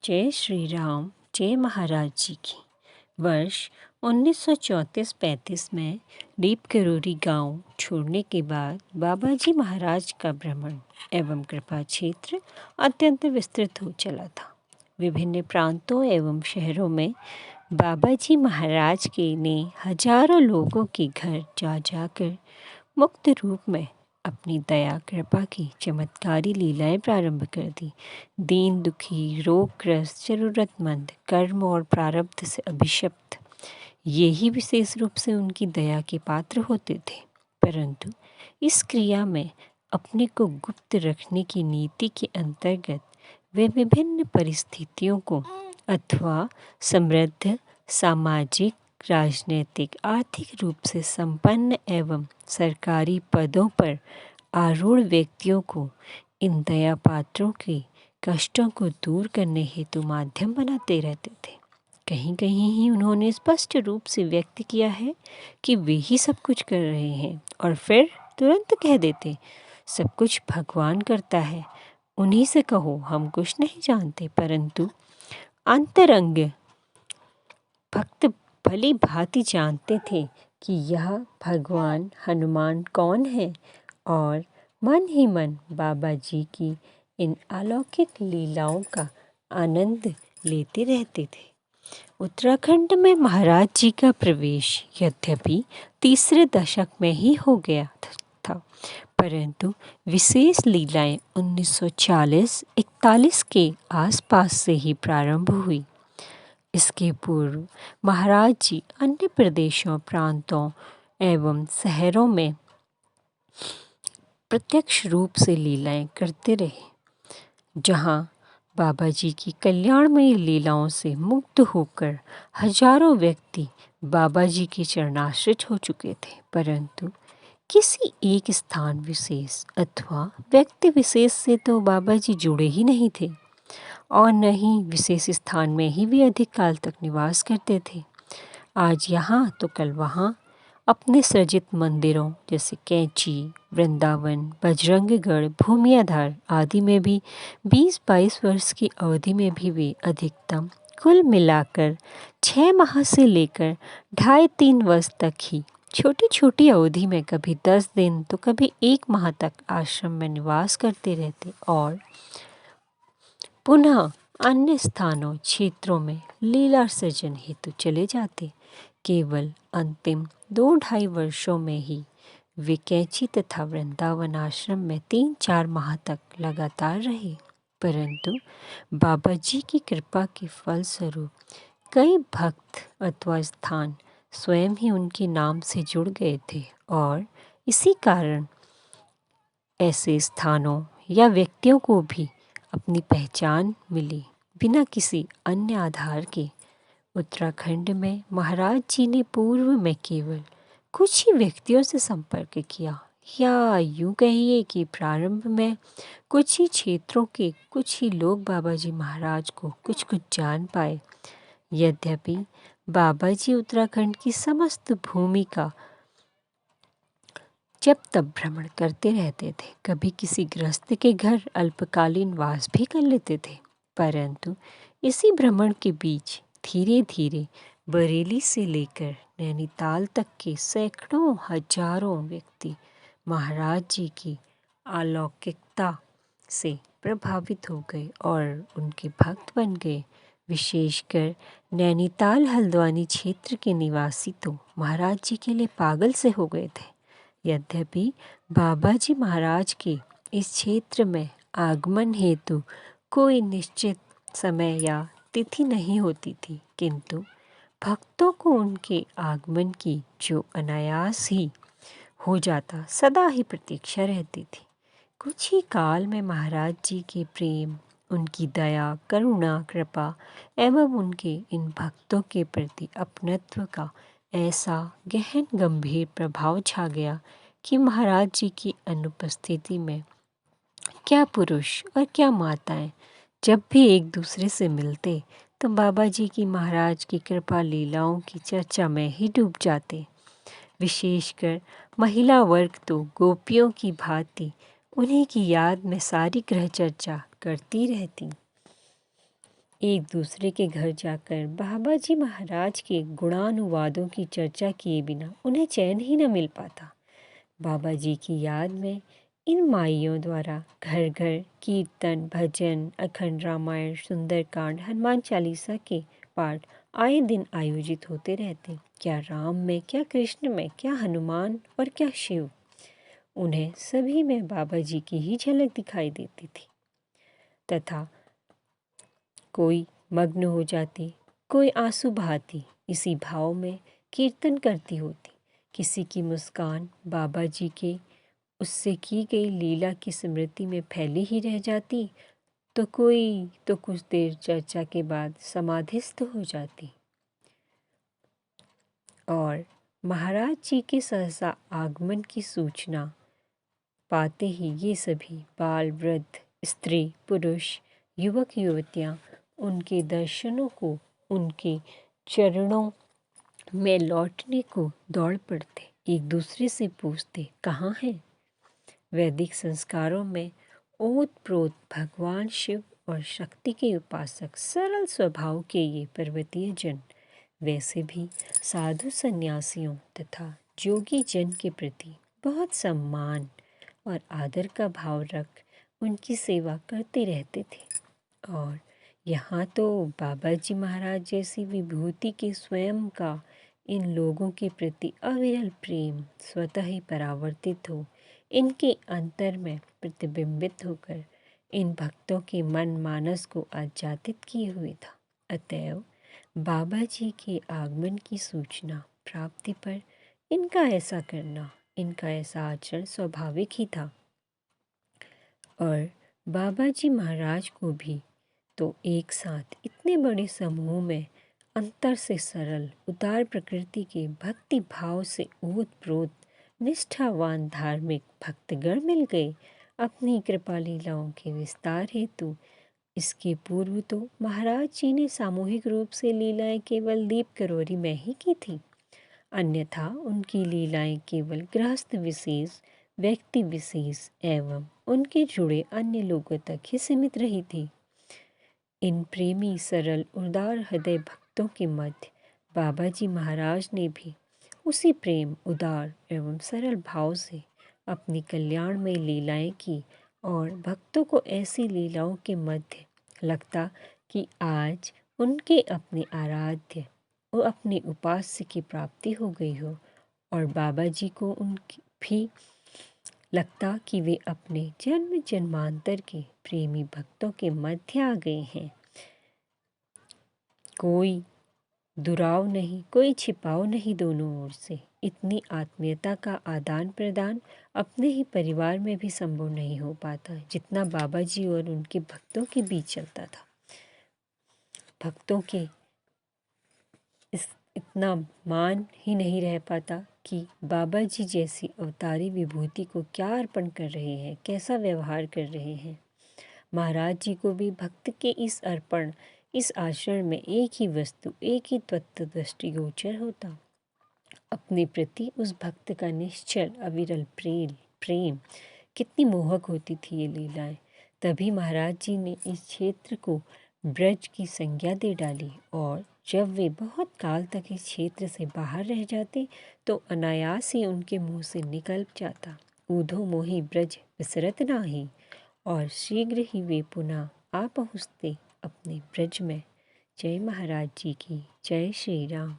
जय श्री राम, जय महाराज जी की। वर्ष 1934-35 में दीप करोरी गांव छोड़ने के बाद बाबा जी महाराज का भ्रमण एवं कृपा क्षेत्र अत्यंत विस्तृत हो चला था। विभिन्न प्रांतों एवं शहरों में बाबा जी महाराज के ने हजारों लोगों के घर जा जाकर मुक्त रूप में अपनी दया कृपा की चमत्कारी लीलाएं प्रारंभ कर दी। दीन दुखी, रोगग्रस्त, जरूरतमंद, कर्म और प्रारब्ध से अभिशप्त ये ही विशेष रूप से उनकी दया के पात्र होते थे। परंतु इस क्रिया में अपने को गुप्त रखने की नीति के अंतर्गत वे विभिन्न परिस्थितियों को अथवा समृद्ध, सामाजिक, राजनीतिक, आर्थिक रूप से संपन्न एवं सरकारी पदों पर आरूढ़ व्यक्तियों को इन दया पात्रों के कष्टों को दूर करने हेतु माध्यम बनाते रहते थे। कहीं कहीं ही उन्होंने स्पष्ट रूप से व्यक्त किया है कि वे ही सब कुछ कर रहे हैं और फिर तुरंत कह देते सब कुछ भगवान करता है, उन्हीं से कहो, हम कुछ नहीं जानते। परंतु अंतरंग भक्त भली भांति जानते थे कि यह भगवान हनुमान कौन है और मन ही मन बाबा जी की इन अलौकिक लीलाओं का आनंद लेते रहते थे। उत्तराखंड में महाराज जी का प्रवेश यद्यपि तीसरे दशक में ही हो गया था, परंतु विशेष लीलाएं 1940-41 के आसपास से ही प्रारंभ हुई। इसके पूर्व महाराज जी अन्य प्रदेशों, प्रांतों एवं शहरों में प्रत्यक्ष रूप से लीलाएं करते रहे, जहां बाबा जी की कल्याणमयी लीलाओं से मुग्ध होकर हजारों व्यक्ति बाबा जी के चरणाश्रित हो चुके थे। परंतु किसी एक स्थान विशेष अथवा व्यक्ति विशेष से तो बाबा जी जुड़े ही नहीं थे और न ही विशेष स्थान में ही वे अधिक काल तक निवास करते थे। आज यहाँ तो कल वहाँ अपने सृजित मंदिरों जैसे कैंची, वृंदावन, बजरंगगढ़, भूमियाधार आदि में भी 20-22 वर्ष की अवधि में भी वे अधिकतम कुल मिलाकर 6 माह से लेकर 2.5-3 वर्ष तक ही छोटी छोटी अवधि में कभी 10 दिन तो कभी 1 माह तक आश्रम में निवास करते रहते और पुनः अन्य स्थानों क्षेत्रों में लीला सृजन हेतु चले जाते। केवल अंतिम 2-2.5 वर्षों में ही वे कैंची तथा वृंदावन आश्रम में 3-4 माह तक लगातार रहे। परंतु बाबा जी की कृपा के फलस्वरूप कई भक्त अथवा स्थान स्वयं ही उनके नाम से जुड़ गए थे और इसी कारण ऐसे स्थानों या व्यक्तियों को भी अपनी पहचान मिली बिना किसी अन्य आधार के। उत्तराखंड में महाराज जी ने पूर्व में केवल कुछ ही व्यक्तियों से संपर्क किया, या यूं कहिए कि प्रारंभ में कुछ ही क्षेत्रों के कुछ ही लोग बाबा जी महाराज को कुछ कुछ जान पाए। यद्यपि बाबा जी उत्तराखंड की समस्त भूमि का जब तब भ्रमण करते रहते थे, कभी किसी गृहस्थ के घर अल्पकालीन वास भी कर लेते थे। परंतु इसी भ्रमण के बीच धीरे धीरे बरेली से लेकर नैनीताल तक के सैकड़ों हजारों व्यक्ति महाराज जी की अलौकिकता से प्रभावित हो गए और उनके भक्त बन गए। विशेषकर नैनीताल हल्द्वानी क्षेत्र के निवासी तो महाराज जी के लिए पागल से हो गए थे। यद्यपि बाबा जी महाराज के इस क्षेत्र में आगमन हेतु कोई निश्चित समय या तिथि नहीं होती थी, किंतु भक्तों को उनके आगमन की जो अनायास ही हो जाता सदा ही प्रतीक्षा रहती थी। कुछ ही काल में महाराज जी के प्रेम, उनकी दया, करुणा, कृपा एवं उनके इन भक्तों के प्रति अपनत्व का ऐसा गहन गंभीर प्रभाव छा गया कि महाराज जी की अनुपस्थिति में क्या पुरुष और क्या माताएं जब भी एक दूसरे से मिलते तो बाबा जी की महाराज की कृपा लीलाओं की चर्चा में ही डूब जाते। विशेषकर महिला वर्ग तो गोपियों की भांति उन्हीं की याद में सारी ग्रह चर्चा करती रहती। एक दूसरे के घर जाकर बाबा जी महाराज के गुणानुवादों की चर्चा किए बिना उन्हें चैन ही न मिल पाता। बाबा जी की याद में इन माइयों द्वारा घर घर कीर्तन, भजन, अखंड रामायण, सुंदरकांड, हनुमान चालीसा के पाठ आए दिन आयोजित होते रहते। क्या राम में, क्या कृष्ण में, क्या हनुमान और क्या शिव, उन्हें सभी में बाबा जी की ही झलक दिखाई देती थी। तथा कोई मग्न हो जाती, कोई आंसू बहाती, इसी भाव में कीर्तन करती होती। किसी की मुस्कान बाबा जी के उससे की गई लीला की स्मृति में फैली ही रह जाती, तो कोई तो कुछ देर चर्चा के बाद समाधिस्थ हो जाती। और महाराज जी के सहसा आगमन की सूचना पाते ही ये सभी बाल, वृद्ध, स्त्री, पुरुष, युवक, युवतियाँ उनके दर्शनों को, उनके चरणों में लौटने को दौड़ पड़ते, एक दूसरे से पूछते कहाँ हैं। वैदिक संस्कारों में ओत-प्रोत भगवान शिव और शक्ति के उपासक सरल स्वभाव के ये पर्वतीय जन वैसे भी साधु सन्यासियों तथा जोगी जन के प्रति बहुत सम्मान और आदर का भाव रख उनकी सेवा करते रहते थे। और यहाँ तो बाबा जी महाराज जैसी विभूति के स्वयं का इन लोगों के प्रति अविरल प्रेम स्वतः ही परावर्तित हो इनके अंतर में प्रतिबिंबित होकर इन भक्तों के मन मानस को आच्छादित किए हुए था। अतएव बाबा जी के आगमन की सूचना प्राप्ति पर इनका ऐसा करना, इनका ऐसा आचरण स्वाभाविक ही था। और बाबा जी महाराज को भी तो एक साथ इतने बड़े समूह में अंतर से सरल, उदार प्रकृति के भक्ति भाव से ओत-प्रोत निष्ठावान धार्मिक भक्तगण मिल गए अपनी कृपा लीलाओं के विस्तार हेतु। इसके पूर्व तो महाराज जी ने सामूहिक रूप से लीलाएं केवल दीप करोरी में ही की थी, अन्यथा उनकी लीलाएं केवल गृहस्थ विशेष, व्यक्ति विशेष एवं उनके जुड़े अन्य लोगों तक ही सीमित रही थी। इन प्रेमी, सरल, उदार हृदय भक्तों के मध्य बाबा जी महाराज ने भी उसी प्रेम, उदार एवं सरल भाव से अपनी कल्याणमय लीलाएं की और भक्तों को ऐसी लीलाओं के मध्य लगता कि आज उनके अपने आराध्य और अपने उपास्य की प्राप्ति हो गई हो, और बाबा जी को उनकी भी लगता कि वे अपने जन्म जन्मांतर के प्रेमी भक्तों के मध्य आ गए हैं। कोई दुराव नहीं, कोई छिपाव नहीं, दोनों ओर से इतनी आत्मीयता का आदान प्रदान अपने ही परिवार में भी संभव नहीं हो पाता जितना बाबा जी और उनके भक्तों के बीच चलता था। भक्तों के इतना मान ही नहीं रह पाता कि बाबा जी जैसी अवतारी विभूति को क्या अर्पण कर रहे हैं, कैसा व्यवहार कर रहे हैं। महाराज जी को भी भक्त के इस अर्पण, इस आचरण में एक ही वस्तु, एक ही तत्व दृष्टिगोचर होता। अपने प्रति उस भक्त का निश्चल अविरल प्रेम कितनी मोहक होती थी ये लीलाएं। तभी महाराज जी ने इस क्षेत्र को ब्रज की संज्ञा दे डाली, और जब वे बहुत काल तक इस क्षेत्र से बाहर रह जाते तो अनायास ही उनके मुंह से निकल जाता, ऊधो मोहि ब्रज विसरत नाही। और शीघ्र ही वे पुनः आ पहुँचते अपने ब्रज में। जय महाराज जी की, जय श्री राम।